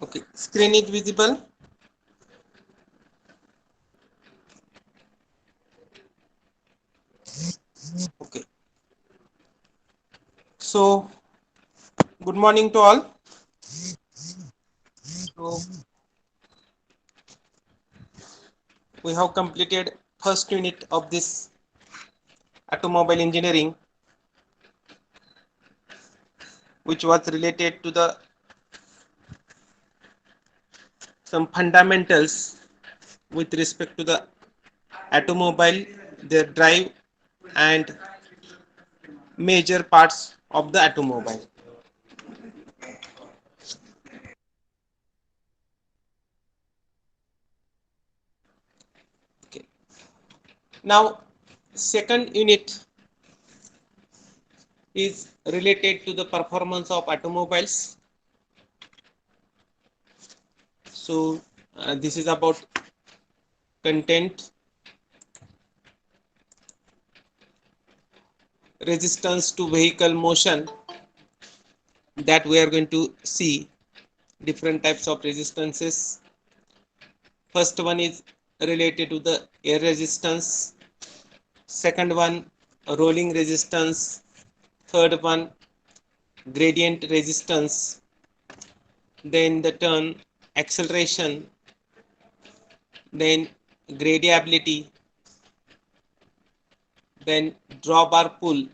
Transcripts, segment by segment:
Okay, screen is visible. Okay, so good morning to all. So we have completed first unit of this automobile engineering, which was related to the some fundamentals with respect to the automobile, their drive, and major parts of the automobile. Okay. Now, second unit is related to the performance of automobiles. So, this is about content, resistance to vehicle motion, that we are going to see different types of resistances. First one is related to the air resistance, second one rolling resistance, third one gradient resistance, then the turn acceleration, then gradiability, then drawbar pull,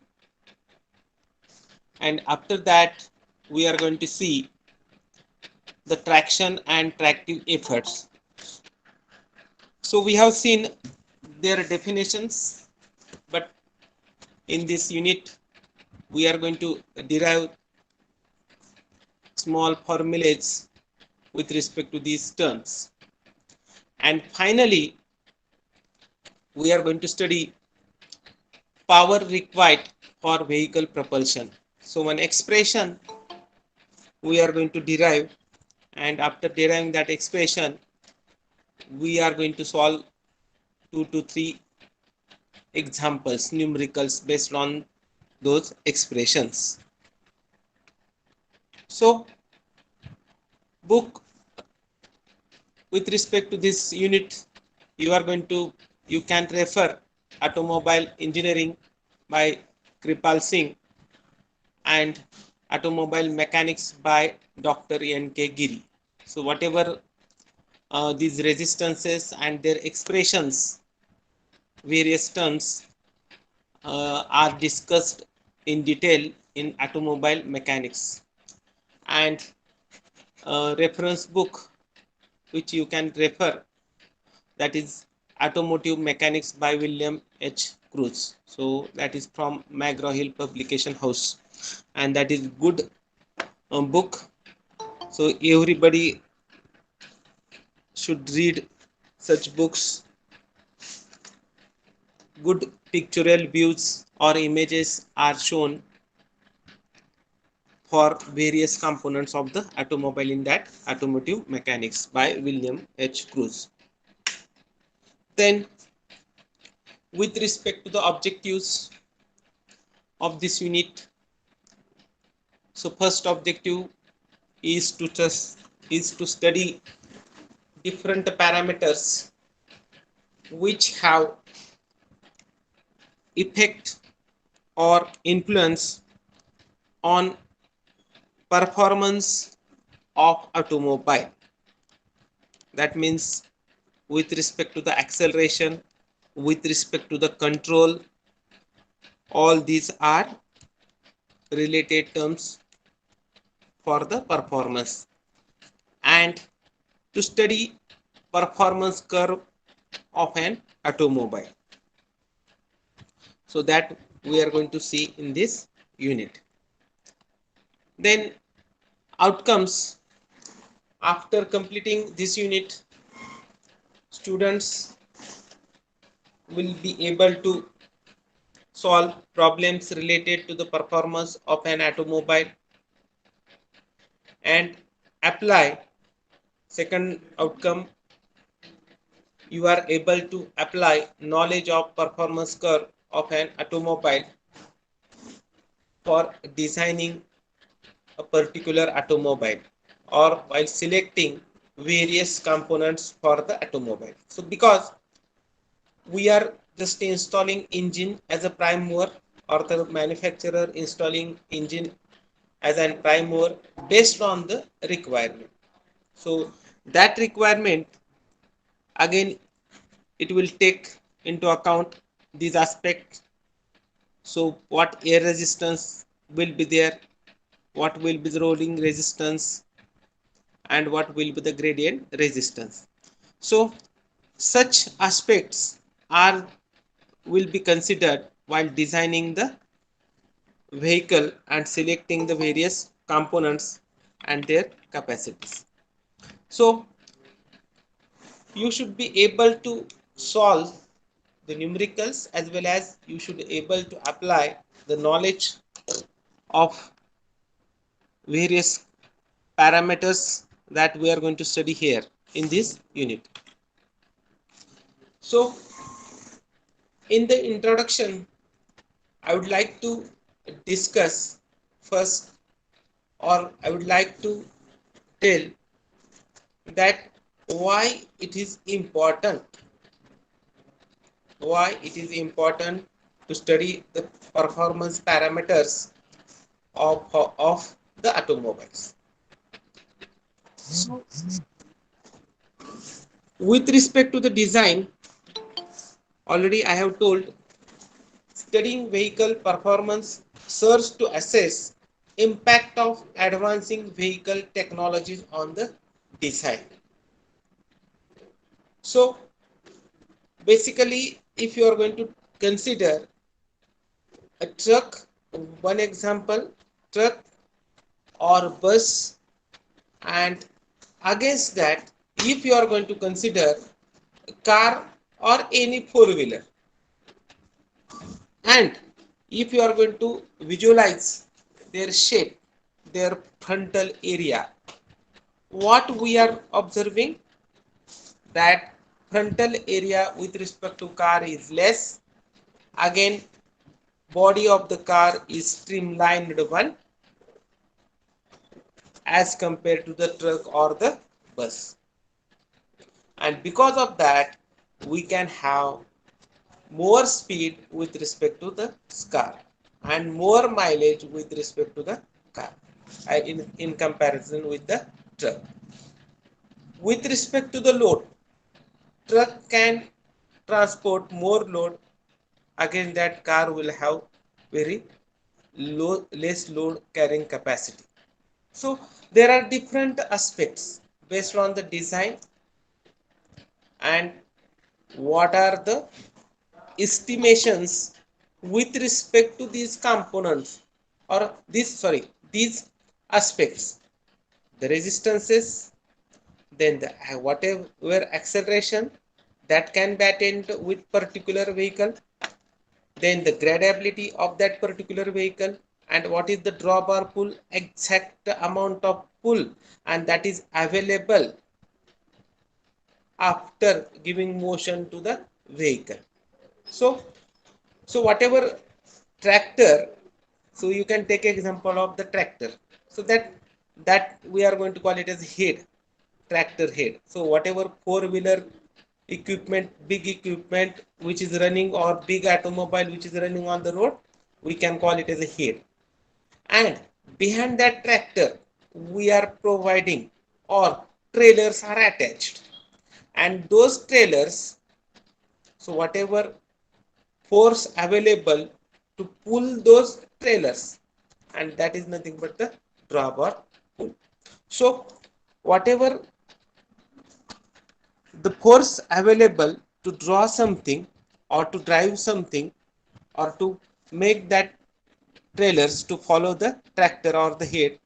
and after that we are going to see the traction and tractive efforts. So we have seen their definitions, but in this unit we are going to derive small formulas with respect to these terms. And finally, we are going to study power required for vehicle propulsion. So one expression we are going to derive, and after deriving that expression, we are going to solve 2 to 3 examples, numericals based on those expressions. So book with respect to this unit, you can refer Automobile Engineering by Kripal Singh and Automobile Mechanics by Dr. N.K. Giri. So whatever these resistances and their expressions, various terms are discussed in detail in automobile mechanics, and reference book which you can refer, that is Automotive Mechanics by William H. Cruz. So that is from McGraw-Hill Publication House, and that is good book. So everybody should read such books. Good pictorial views or images are shown for various components of the automobile in that Automotive Mechanics by William H. Cruz. Then, with respect to the objectives of this unit, so first objective is to study different parameters which have effect or influence on performance of automobile. That means with respect to the acceleration, with respect to the control, all these are related terms for the performance. And to study performance curve of an automobile, so that we are going to see in this unit. Then outcomes. After completing this unit, students will be able to solve problems related to the performance of an automobile and apply. Second outcome, you are able to apply knowledge of performance curve of an automobile for designing a particular automobile. or while selecting various components for the automobile. So because we are just installing engine as a prime mover, or the manufacturer installing engine as a prime mover based on the requirement. So that requirement, again, it will take into account these aspects. So what air resistance will be there, what will be the rolling resistance, and what will be the gradient resistance. So such aspects are will be considered while designing the vehicle and selecting the various components and their capacities. So you should be able to solve the numericals, as well as you should be able to apply the knowledge of various parameters that we are going to study here in this unit. So in the introduction, I would like to discuss first, or I would like to tell that why it is important, to study the performance parameters of the automobiles. So with respect to the design, already I have told, studying vehicle performance serves to assess impact of advancing vehicle technologies on the design. So basically, if you are going to consider a truck, one example, truck or bus, and against that, if you are going to consider a car or any four-wheeler, and if you are going to visualize their shape, their frontal area, what we are observing, that frontal area with respect to car is less. Again, body of the car is streamlined one as compared to the truck or the bus, and because of that we can have more speed with respect to the car and more mileage with respect to the car, in comparison with the truck. With respect to the load, truck can transport more load, again that car will have very less load carrying capacity. So there are different aspects based on the design and what are the estimations with respect to these components, or these aspects, the resistances, then the whatever acceleration that can be attained with particular vehicle, then the gradability of that particular vehicle, and what is the drawbar pull, exact amount of pull, and that is available after giving motion to the vehicle. So whatever tractor, so you can take example of the tractor, so that we are going to call it as head, tractor head. So whatever four-wheeler equipment, big equipment which is running, or big automobile which is running on the road, we can call it as a head. And behind that tractor we are providing, or trailers are attached, and those trailers, so whatever force available to pull those trailers, and that is nothing but the drawbar pull. So whatever the force available to draw something, or to drive something, or to make that trailers to follow the tractor or the head,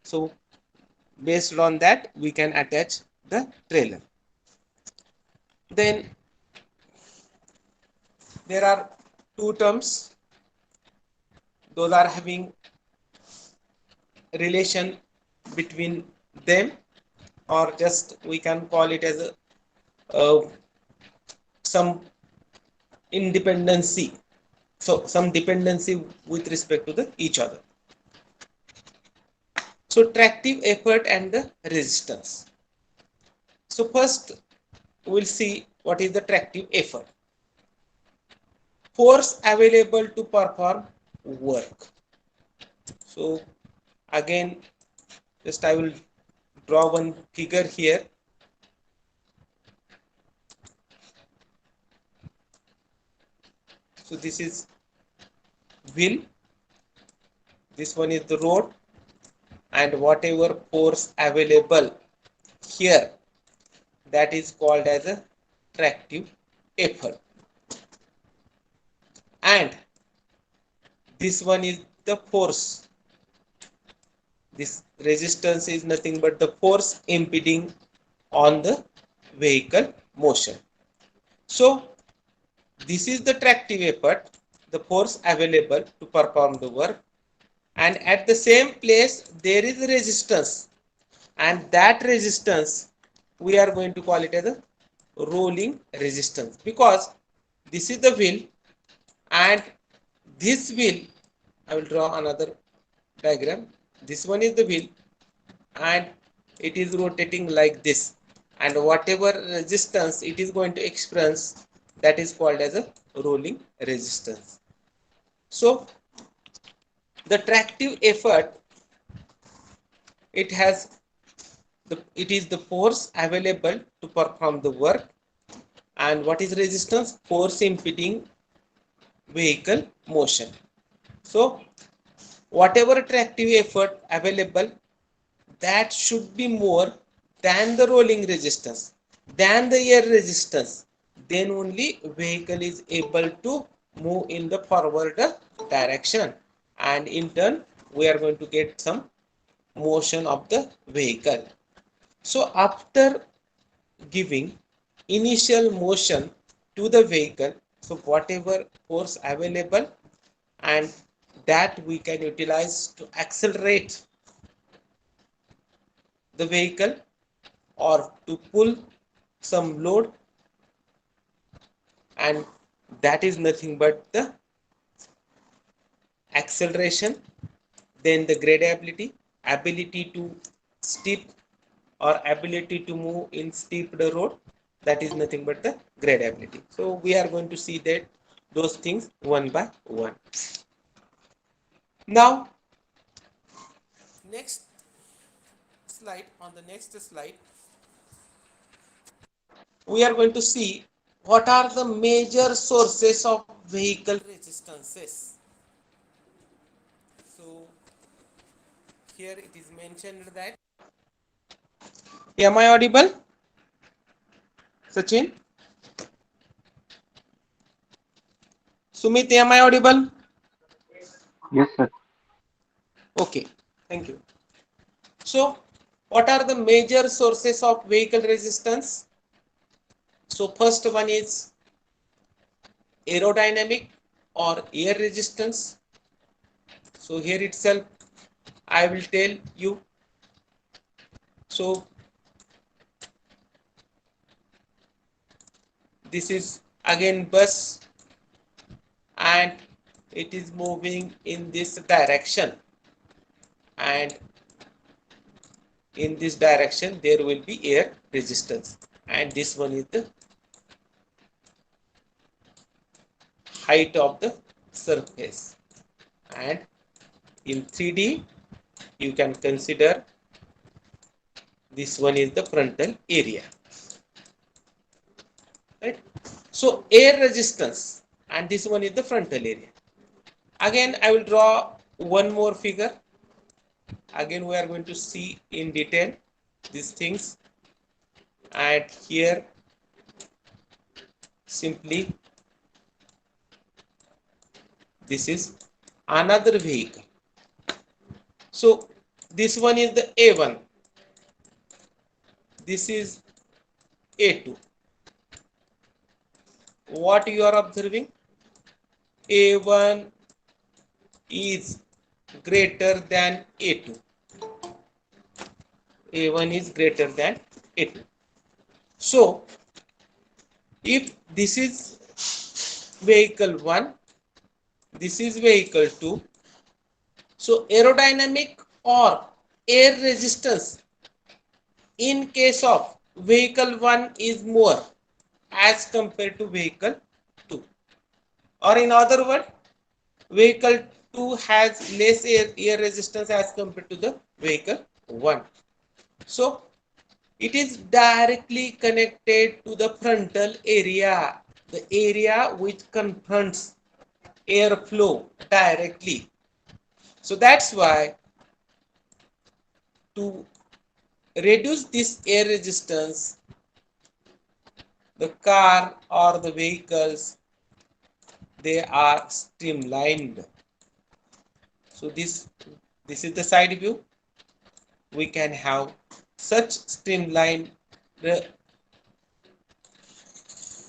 so based on that we can attach the trailer. Then there are two terms, those are having relation between them, or just we can call it as some independency, so some dependency with respect to the each other. So tractive effort and the resistance. So first we'll see what is the tractive effort. Force available to perform work. So again, just I will draw one figure here. So this is wheel, this one is the road, and whatever force available here, that is called as a tractive effort. And this one is the force. This resistance is nothing but the force impeding on the vehicle motion. So this is the tractive effort, the force available to perform the work, and at the same place there is resistance, and that resistance we are going to call it as a rolling resistance, because this is the wheel and this wheel, I will draw another diagram. This one is the wheel and it is rotating like this, and whatever resistance it is going to experience, that is called as a rolling resistance. So the tractive effort, it is the force available to perform the work, and what is resistance? Force impeding vehicle motion. So whatever tractive effort available, that should be more than the rolling resistance, than the air resistance, then only vehicle is able to move in the forward direction, and in turn we are going to get some motion of the vehicle. So after giving initial motion to the vehicle, so whatever force available, and that we can utilize to accelerate the vehicle or to pull some load, and that is nothing but the acceleration, then the gradability, ability to steep or ability to move in steep the road, that is nothing but the gradability. So we are going to see that those things one by one. Now next slide, on the next slide we are going to see what are the major sources of vehicle resistances. So here it is mentioned that, am I audible, Sachin? Sumit, am I audible? Yes, sir. Okay, thank you. So what are the major sources of vehicle resistance? So first one is aerodynamic or air resistance. So here itself I will tell you. So this is again bus and it is moving in this direction, and in this direction there will be air resistance, and this one is the height of the surface, and in 3D you can consider this one is the frontal area, right? So air resistance, and this one is the frontal area. Again I will draw one more figure. Again we are going to see in detail these things, and here simply this is another vehicle. So this one is the A1, this is A2. What you are observing? A1 is greater than A2. A1 is greater than A2. So if this is vehicle 1, this is vehicle 2, so aerodynamic or air resistance in case of vehicle 1 is more as compared to vehicle 2, or in other words, vehicle 2 has less air resistance as compared to the vehicle 1. So it is directly connected to the frontal area, the area which confronts airflow directly. So that's why to reduce this air resistance, the car or the vehicles, they are streamlined. So this is the side view. We can have such streamlined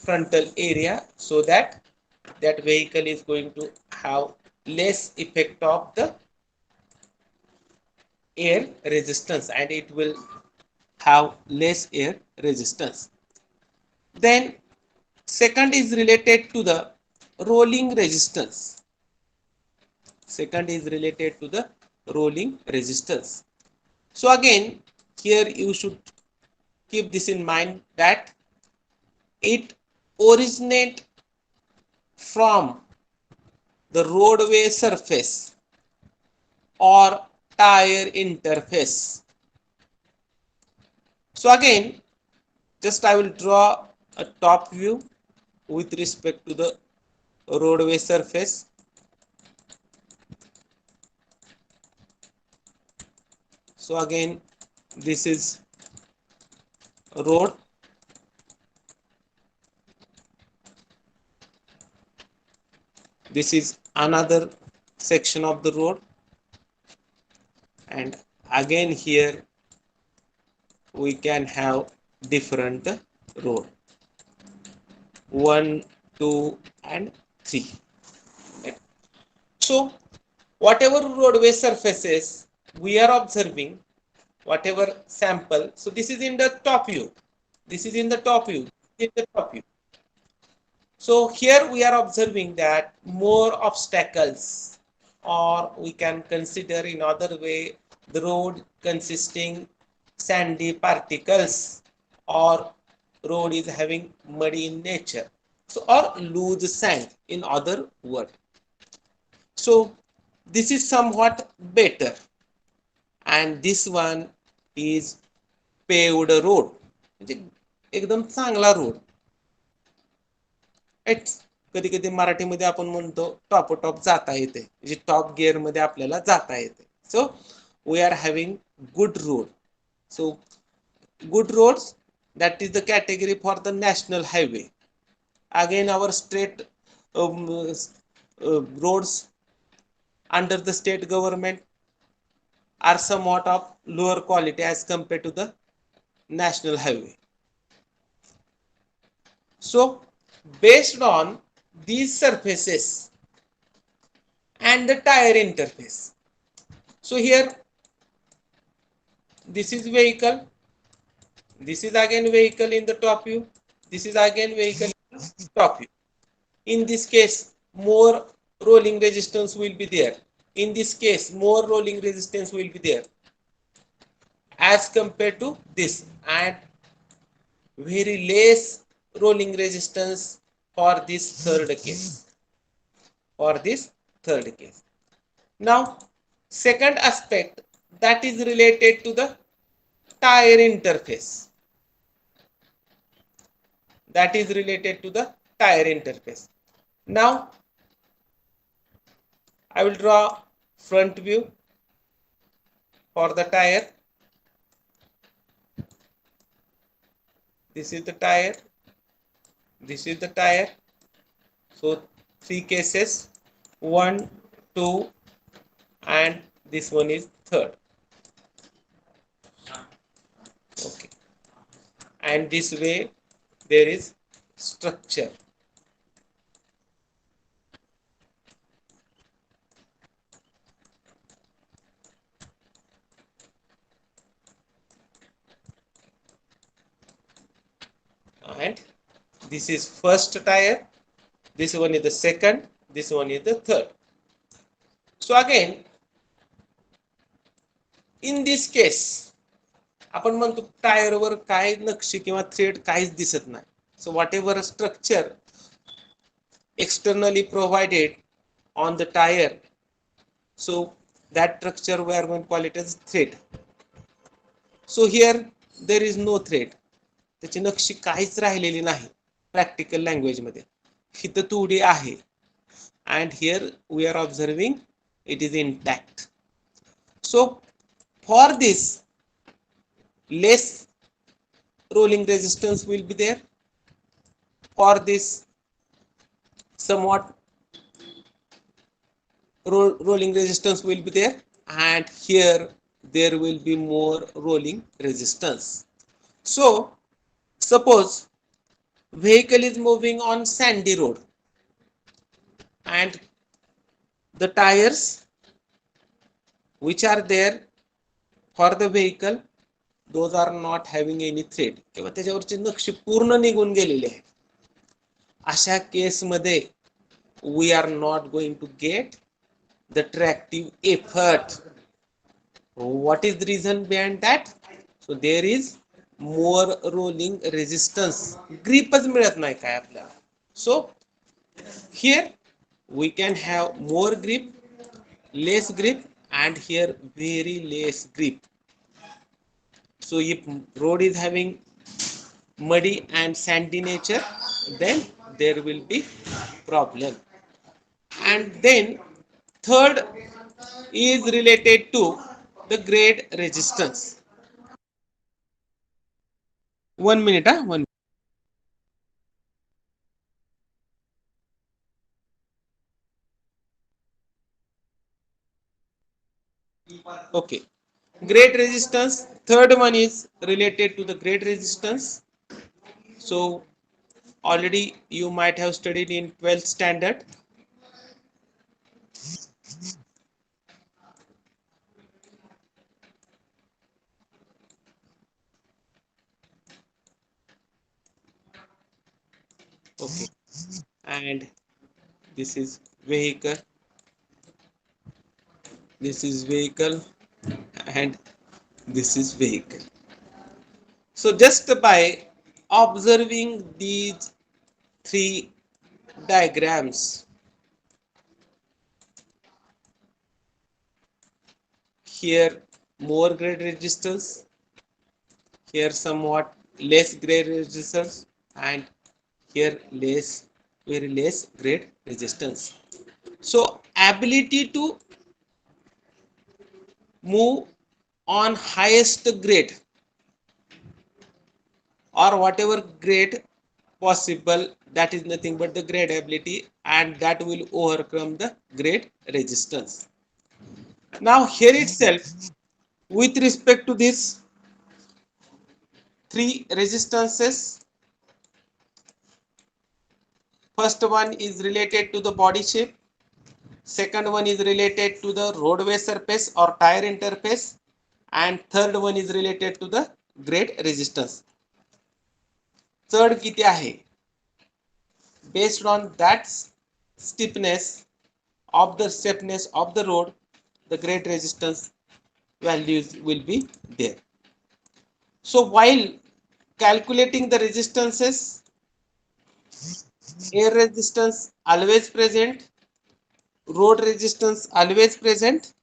frontal area so that that vehicle is going to have less effect of the air resistance, and it will have less air resistance. Then second is related to the rolling resistance. Second is related to the rolling resistance. So again, here you should keep this in mind that it originates from the roadway surface or tire interface. So again, just I will draw a top view with respect to the roadway surface. So again, this is road. This is another section of the road, and again here we can have different road, 1, 2 and 3. So whatever roadway surfaces we are observing, whatever sample, so this is in the top view, this is in the top view, in the top view. So here we are observing that more obstacles, or we can consider in other way the road consisting sandy particles, or road is having muddy in nature, so or loose sand in other word. So this is somewhat better, and this one is paved road, म्हणजे एकदम चांगला road. कधी कधी मराठीमध्ये आपण म्हणतो top top जाता येते, म्हणजे टॉप गिअर मध्ये आपल्याला जाता येते. So we are having good road. So good roads, that is the category for the national highway. Again, our state roads under the state government are somewhat of lower quality as compared to the national highway. So based on these surfaces and the tire interface, so here this is vehicle, this is again vehicle in the top view, this is again vehicle in the top view. In this case, more rolling resistance will be there. In this case, more rolling resistance will be there as compared to this, and very less rolling resistance for this third case. For this third case. Now, second aspect, that is related to the tire interface. That is related to the tire interface. Now, I will draw front view for the tire. This is the tire. This is the tire. So 3 cases, 1, 2, and this one is third. Okay. And this way there is structure. And this is first tire, this one is the second, this one is the third. So again, in this case आपण म्हणतो टायरवर काय नक्षी किंवा thread काहीच दिसत नाही. So what ever structure externally provided on the tire, so that structure we are going to call it as thread. So here there is no thread, त्याची नक्षी काहीच राहिलेली नाही प्रॅक्टिकल लँग्वेज मध्ये. इथं थोडी आहे and here we are observing it is intact. So for this less rolling resistance will be there, for this somewhat rolling resistance will be there, and here there will be more rolling resistance. So suppose vehicle is moving on sandy road and the tires which are there for the vehicle, those are not having any thread किंवा त्याच्यावरची नक्षी पूर्ण निघून गेलेली आहे. अशा case मध्ये we are not going to get the tractive effort. What is the reason behind that? So there is more rolling resistance, gripच मिळत नाही काय आपल्याला. So here we can have more grip, less grip, and here very less grip. So if road is having muddy and sandy nature, then there will be problem. And then third is related to the grade resistance. 1 minute, huh? One. Okay. Grade resistance. Third one is related to the grade resistance. So already you might have studied in 12th standard. Okay. And this is vehicle. This is vehicle. And this is vehicle. So just by observing these three diagrams, here more grade resistance, here somewhat less grade resistance, and here very less grade resistance. So ability to move on highest grade or whatever grade possible, that is nothing but the grade ability, and that will overcome the grade resistance. Now here itself, with respect to these three resistances, first one is related to the body shape, second one is related to the roadway surface or tire interface, and third one is related to the grade resistance. चढ किती आहे, based on that stiffness of the road, the grade resistance values will be there. So while calculating the resistances, air resistance always present, road resistance always present,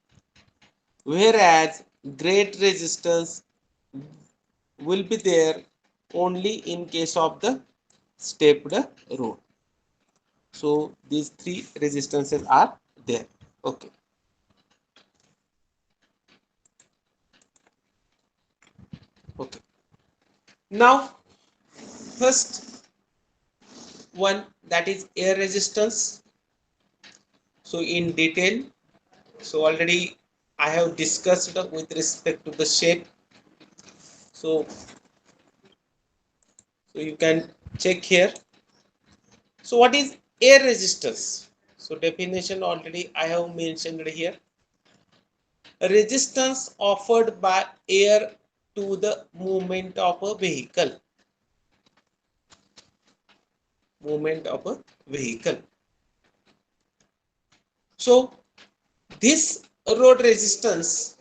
whereas grade resistance will be there only in case of the stepped road. So these three resistances are there. Okay. Okay. Now first one, that is air resistance. So in detail, so already I have discussed with respect to the shape. So you can check here. So what is air resistance? So definition already I have mentioned here. Resistance offered by air to the movement of a vehicle. Movement of a vehicle. So this road resistance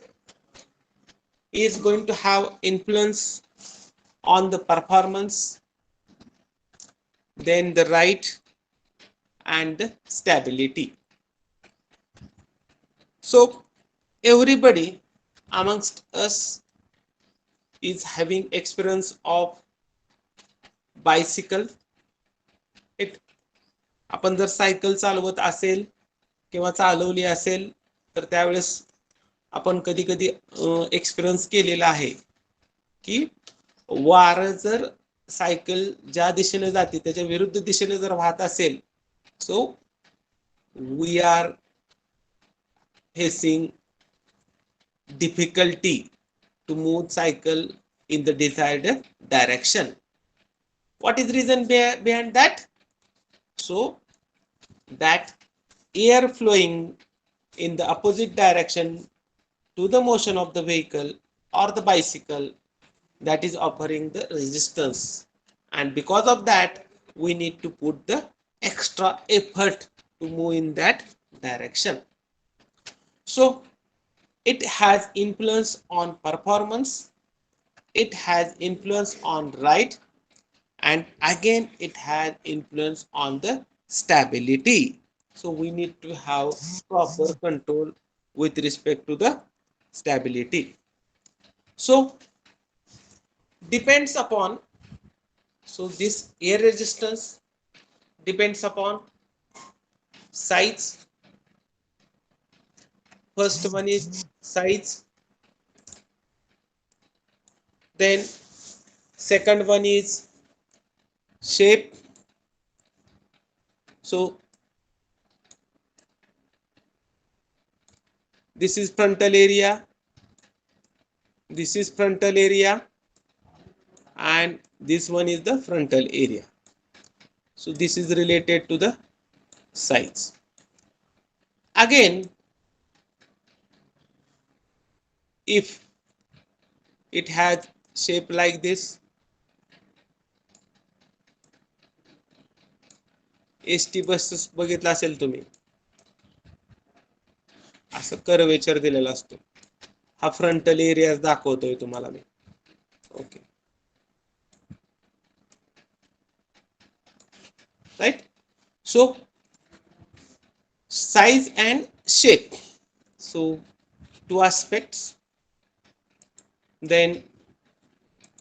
is going to have influence on the performance, then the ride and the stability. So everybody amongst us is having experience of bicycle. It आपण जर cycle चालवत असेल किंवा चालवली असेल तर त्यावेळेस आपण कधी कधी एक्सपिरियन्स केलेला आहे की वार जर सायकल ज्या दिशेने जाते त्याच्या विरुद्ध दिशेने जर वाहत असेल, so we are facing difficulty to move cycle in the desired direction. What is the reason behind that? So that air flowing in the opposite direction to the motion of the vehicle or the bicycle, that is offering the resistance, and because of that we need to put the extra effort to move in that direction. So it has influence on performance, it has influence on ride, and again it has influence on the stability. So we need to have proper control with respect to the stability. So depends upon, so this air resistance depends upon size. First one is size, then second one is shape. So this is frontal area, this is frontal area, and this one is the frontal area. So this is related to the size. Again, if it has shape like this, ST bus बघितला असेल तुम्ही, असं curvature दिलेला असतो. हा frontal area दाखवतोय तुम्हाला मी. Okay, right. So size and shape, so two aspects. Then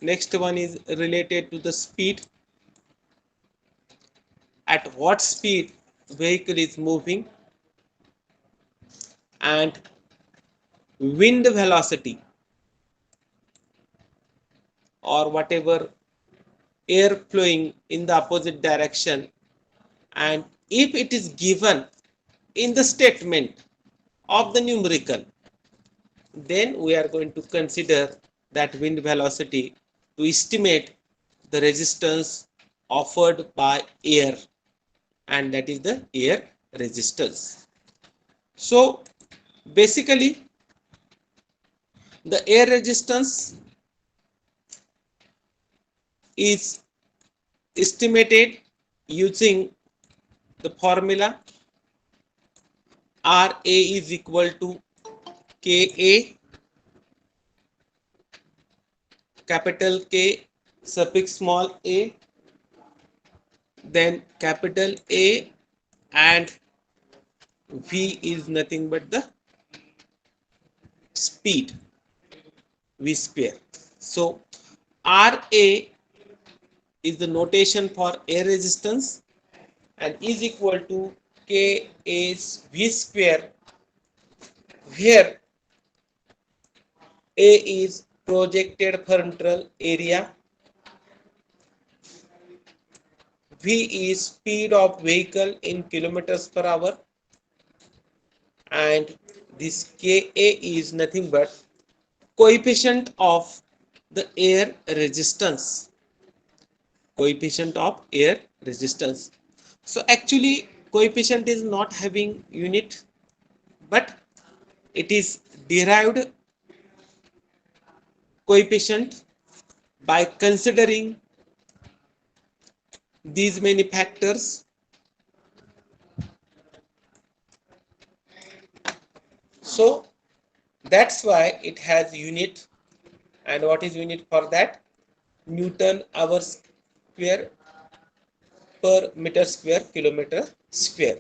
next one is related to the speed, at what speed vehicle is moving, and wind velocity or whatever air flowing in the opposite direction, and if it is given in the statement of the numerical, then we are going to consider that wind velocity to estimate the resistance offered by air, and that is the air resistance. So basically the air resistance is estimated using the formula RA is equal to KA, capital K suffix small a, then capital A, and V is nothing but the speed, V square. So RA is the notation for air resistance and is equal to K is V square, where A is projected frontal area, V is speed of vehicle in kilometers per hour, and this Ka is nothing but coefficient of the air resistance, coefficient of air resistance. So actually coefficient is not having unit, but it is derived coefficient by considering these many factors. So that's why it has unit, And what is unit for that? Newton hour square per meter square kilometer square.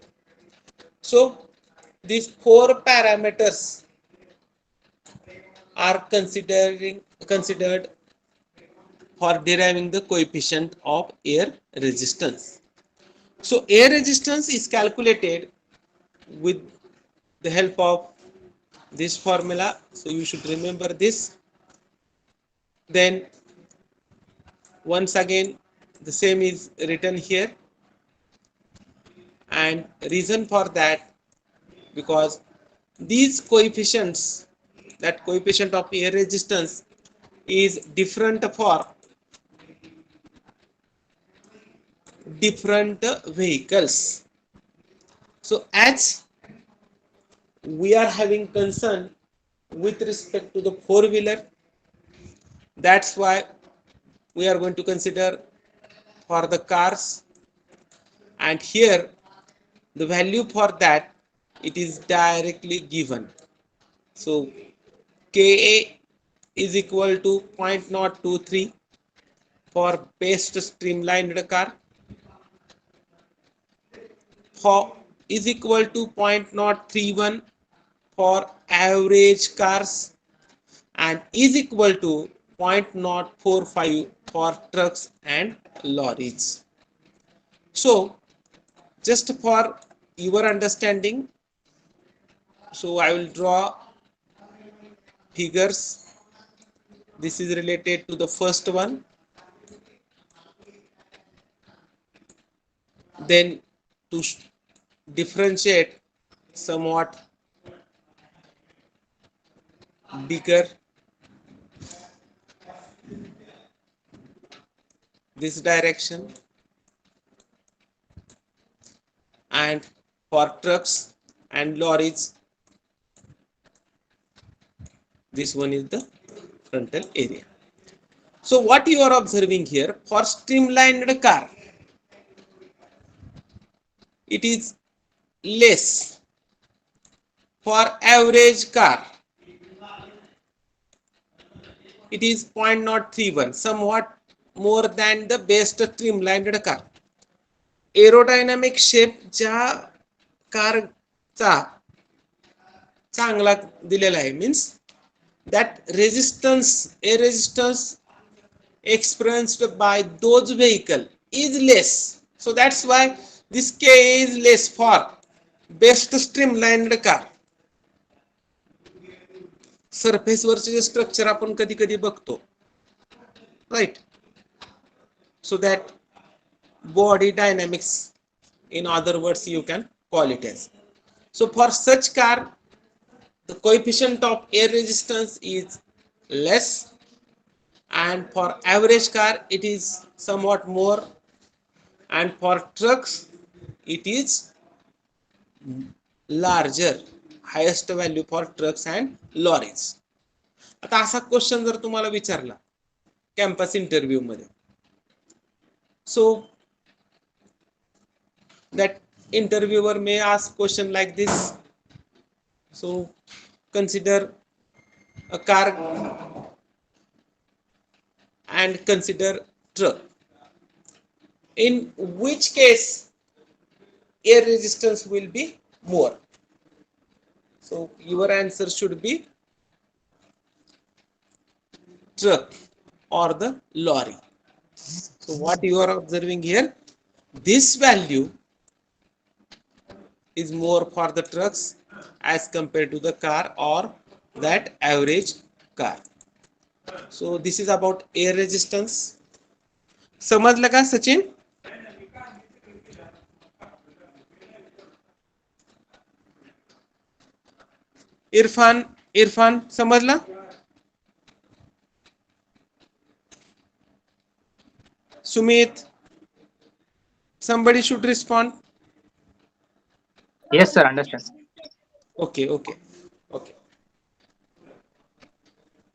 So these four parameters are considered for deriving the coefficient of air resistance. So air resistance is calculated with the help of this formula. So you should remember this. Then once again the same is written here, and reason for that, because these coefficients, that coefficient of air resistance is different for different vehicles. So as we are having concern with respect to the four wheeler, that's why we are going to consider for the cars, and here the value for that, it is directly given. So Ka is equal to 0.023 for best streamlined car, for is equal to 0.031 for average cars, and is equal to 0.045 for trucks and lorries. So just for your understanding, so I will draw figures. This is related to the first one, then to differentiate somewhat bigger this direction, and for trucks and lorries, this one is the frontal area. So what you are observing here, for streamlined car, it is less. For average car, it is 0.031, somewhat more than the best streamlined car. Aerodynamic shape ज्या कारचा चांगला दिलेला आहे, means that resistance, air resistance experienced by those vehicle is less. So that's why this K is less for best streamlined car. Surface वरचे जे structure आपण कधी कधी बघतो, right, so that body dynamics, in other words you can call it as. So for such car, the coefficient of air resistance is less, and for average car it is somewhat more, and for trucks it is larger, highest value for trucks and lorries. आता असा question जर तुम्हाला विचारला campus interview मध्ये, so that interviewer may ask question like this. So consider a car and consider truck. In which case air resistance will be more? So your answer should be truck or the lorry. So what you are observing here, this value is more for the trucks as compared to the car or that average car. So this is about air resistance. समजलं का सचिन? इरफान समजला? Sumit, somebody should respond. Yes, sir. Understand. Okay.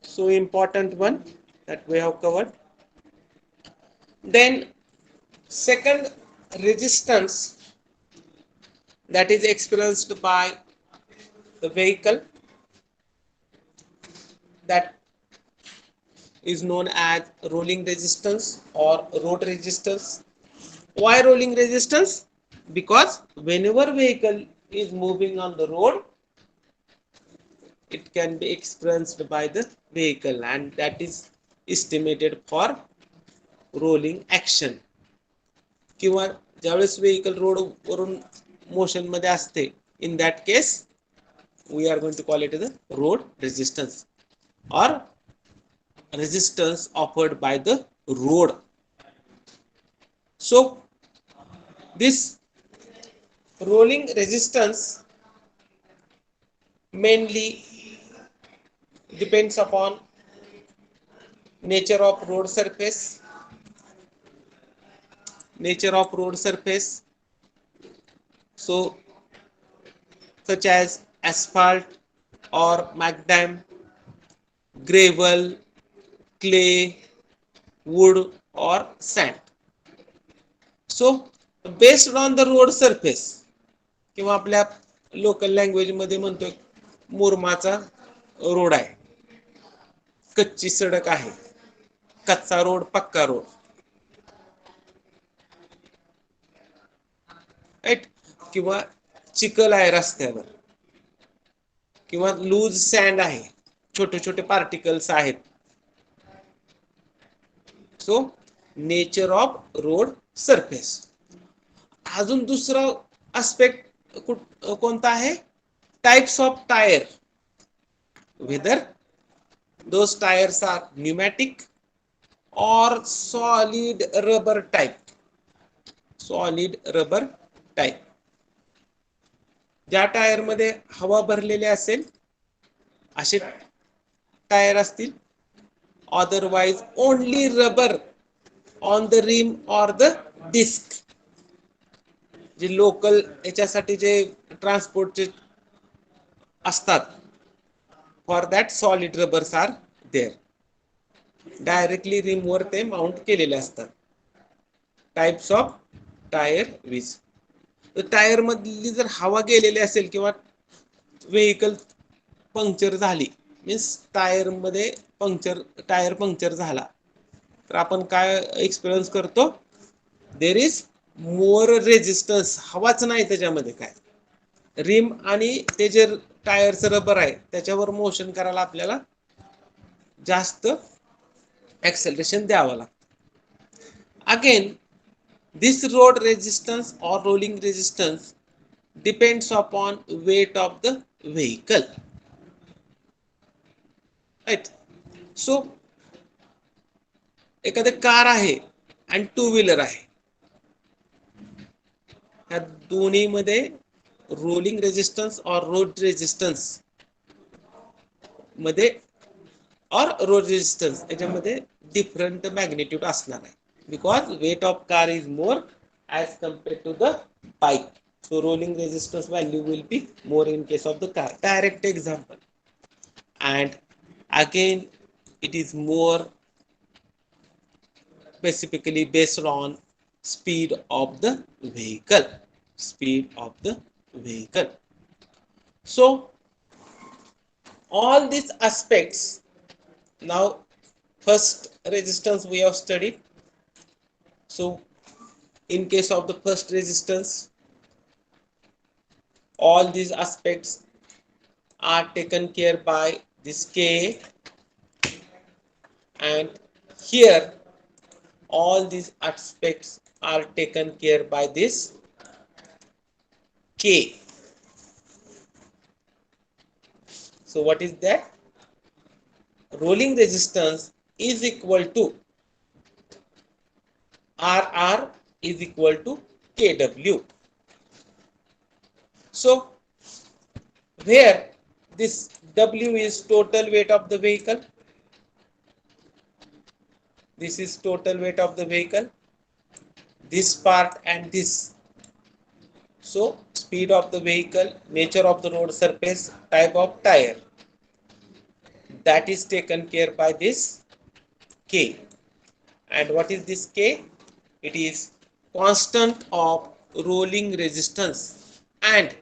So important one that we have covered. Then second resistance that is experienced by the vehicle, that is known as rolling resistance or road resistance. Why rolling resistance? Because whenever vehicle is moving on the road, it can be experienced by the vehicle, and that is estimated for rolling action. किंवा ज्यावेळेस vehicle road वरून motion मध्ये असते, in that case we are going to call it the road resistance or resistance offered by the road. So this rolling resistance mainly depends upon nature of road surface, so such as asphalt or macadam, gravel, clay, wood or sand. So based on the road surface, किंवा आपल्या local language मध्ये म्हणतोय मुरमाचा road आहे, कच्ची सडक आहे, कच्चा road, पक्का रोड, राईट, किंवा चिखल आहे रस्त्यावर, किंवा लूज सँड आहे, छोटे छोटे पार्टिकल्स आहेत. So nature of road surface. अजून दुसरा आस्पेक्ट कोणता आहे? Types of tyre, whether those tires are pneumatic or solid rubber type. ज्या टायर मध्ये हवा भरलेली असेल असे टायर असतील, otherwise only rubber on the rim or the disc. जे लोकल याच्यासाठी जे ट्रान्सपोर्टचे असतात, for that solid rubbers are there, directly rim वर ते माउंट केलेले असतात. टाइप्स ऑफ टायर वीज. टायर मधली जर हवा गेलेली असेल किंवा व्हेकल पंक्चर झाली, मीन्स टायर पंक्चर झाला, तर आपण काय एक्सपिरियन्स करतो? देर इज मोर रेजिस्टन्स, हवाच नाही त्याच्यामध्ये काय, रिम आणि ते जे टायरचं रबर आहे त्याच्यावर मोशन करायला आपल्याला जास्त ऍक्सेलरेशन द्यावं लागतं. Again this road resistance or rolling resistance depends upon weight of the vehicle, right? So एखादी कार आहे आणि टू व्हीलर आहे, या दोन्ही मध्ये रोलिंग रेजिस्टन्स और रोड रेजिस्टन्स मध्ये और रोड रेजिस्टन्स याच्यामध्ये डिफरंट मॅग्निट्यूड असणार आहे, because weight of car is more as compared to the bike. So rolling resistance value will be more in case of the car. Direct example. And again, it is more specifically based on speed of the vehicle. So all these aspects, now first resistance we have studied. So in case of the first resistance, all these aspects are taken care by this K, and here all these aspects are taken care by this K. So what is that? Rolling resistance is equal to RR is equal to KW. So where this W is total weight of the vehicle, this is total weight of the vehicle, this part and this. So speed of the vehicle, nature of the road surface, type of tire, that is taken care by this K. And what is this K? It is constant of rolling resistance and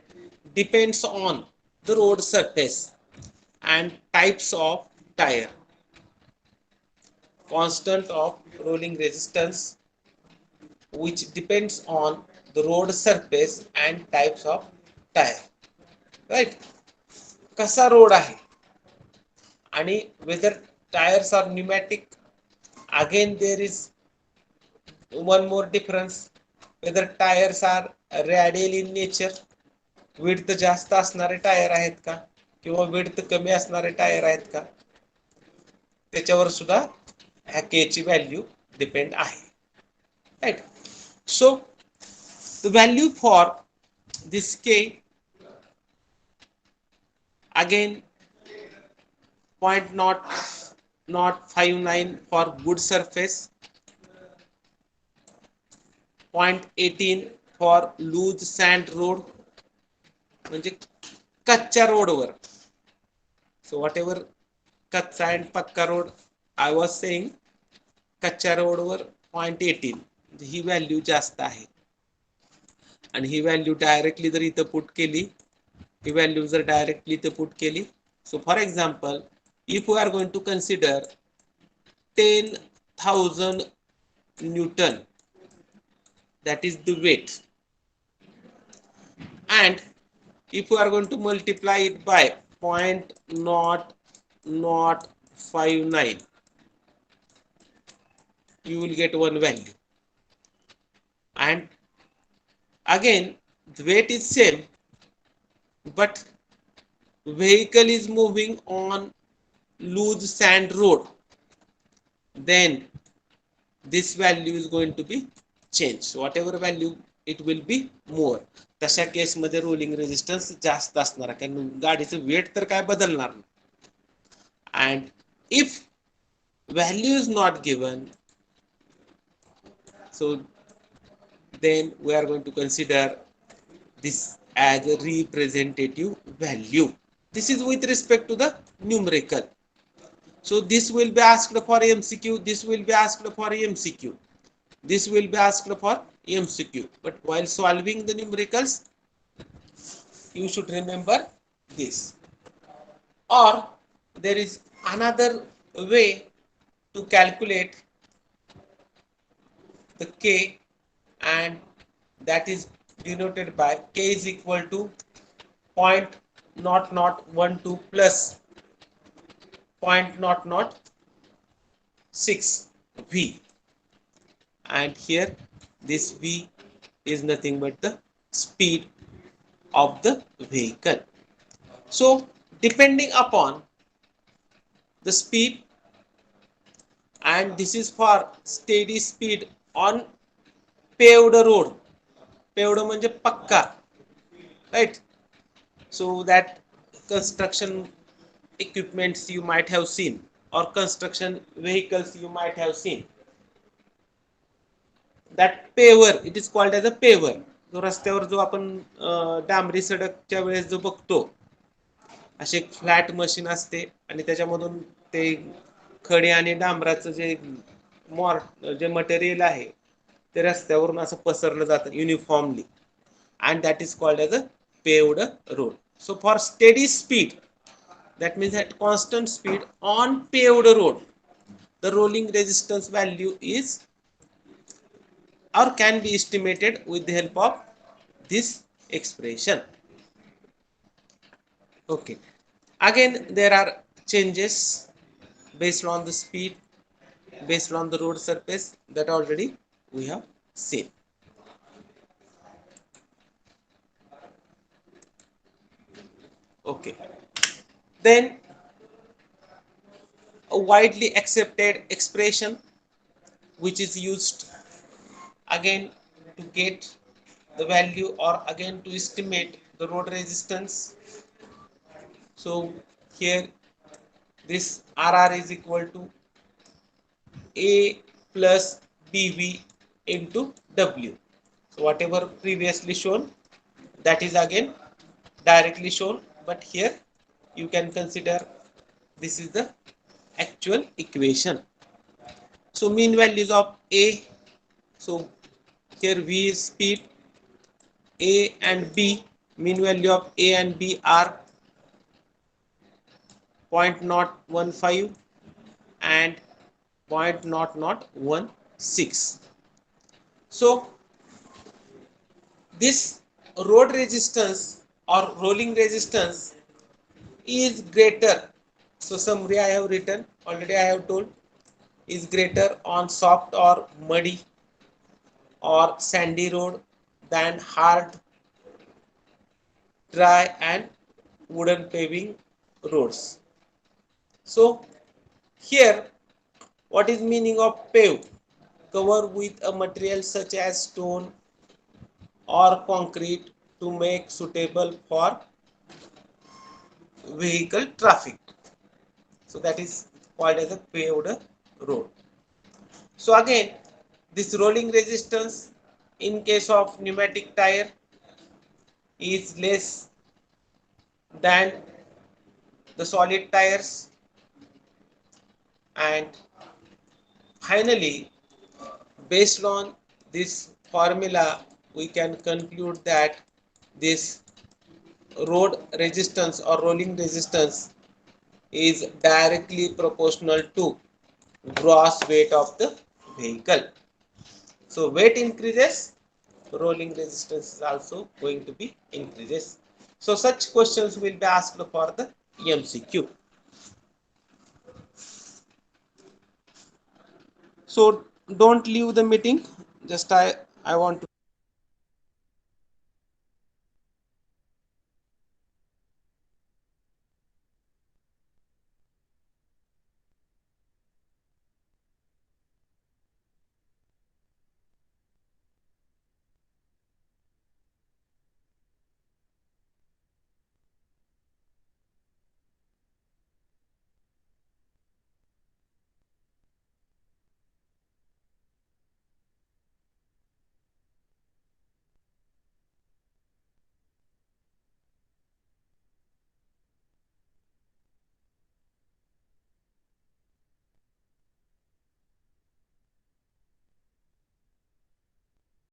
depends on the road surface and types of tire. constant of rolling resistance which depends on the road surface and types of tire, right? कसा road आहे आणि whether tires are pneumatic, again there is one more difference, whether tires are radial in nature, width जास्त असणारे tyre आहेत का किंवा width कमी असणारे टायर आहेत का, त्याच्यावर सुद्धा ह्या के ची व्हॅल्यू डिपेंड आहे, right? So the value for this K again 0.059 for good surface, 0.18 for loose sand road, म्हणजे कच्च्या रोडवर. सो व्हॉट एव्हर कच्चा अँड पक्का रोड आय वॉज सेइंग, कच्च्या रोडवर 0.18 ही व्हॅल्यू जास्त आहे. आणि ही व्हॅल्यू डायरेक्टली जर इथं पुट केली, ही व्हॅल्यू जर डायरेक्टली इथं पुट केली, so for example if we are going to consider 10,000 Newton, that is the weight, and if we are going to multiply it by 0.059, you will get one value. And again the weight is same, but vehicle is moving on loose sand road, then this value is going to be changed. So whatever value it will be more. तशा case मध्ये rolling resistance जास्त असणार, कारण गाडीचं wait तर काय बदलणार नाही. And if value is not given, so then we are going to consider this as a representative value. This is with respect to the numerical. So this will be asked for MCQ, this will be asked for MCQ, this will be asked for MCQ. But while solving the numericals, you should remember this. Or there is another way to calculate the K, and that is denoted by K is equal to 0.0012 plus 0.006 V, and here this V is nothing but the speed of the vehicle. So depending upon the speed, and this is for steady speed on paved road, paved म्हणजे पक्का, right? So that construction equipments you might have seen, or construction vehicles you might have seen, that paver, it is called as a paver. जो रस्त्यावर जो आपण डांबरी सडकच्या वेळेस जो बघतो, असे एक फ्लॅट मशीन असते आणि त्याच्यामधून ते खडे आणि डांबराचं जे मटेरियल आहे ते रस्त्यावरून असं पसरलं जातं uniformly, and that is called as a paved road. So for steady speed, that means at constant speed on paved road, the rolling resistance value is or can be estimated with the help of this expression. Okay, again there are changes based on the speed, based on the road surface, that already we have seen. Okay, then a widely accepted expression which is used again to get the value or again to estimate the road resistance. So here this RR is equal to A plus BV into W. So whatever previously shown, that is again directly shown, but here you can consider this is the actual equation. So mean values of A, so here V is speed, A and B, mean value of A and B are 0.015 and 0.0016. So this road resistance or rolling resistance is greater. So summary I have written, already I have told, is greater on soft or muddy or sandy road than hard, dry and wooden paving roads. So here, what is meaning of pave? Cover with a material such as stone or concrete to make suitable for vehicle traffic. So that is called as a paved road. So again, this rolling resistance in case of pneumatic tire is less than the solid tires. And finally, based on this formula, we can conclude that this road resistance or rolling resistance is directly proportional to gross weight of the vehicle. So weight increases, rolling resistance is also going to be increases. So such questions will be asked for the MCQ. So don't leave the meeting. Just I want to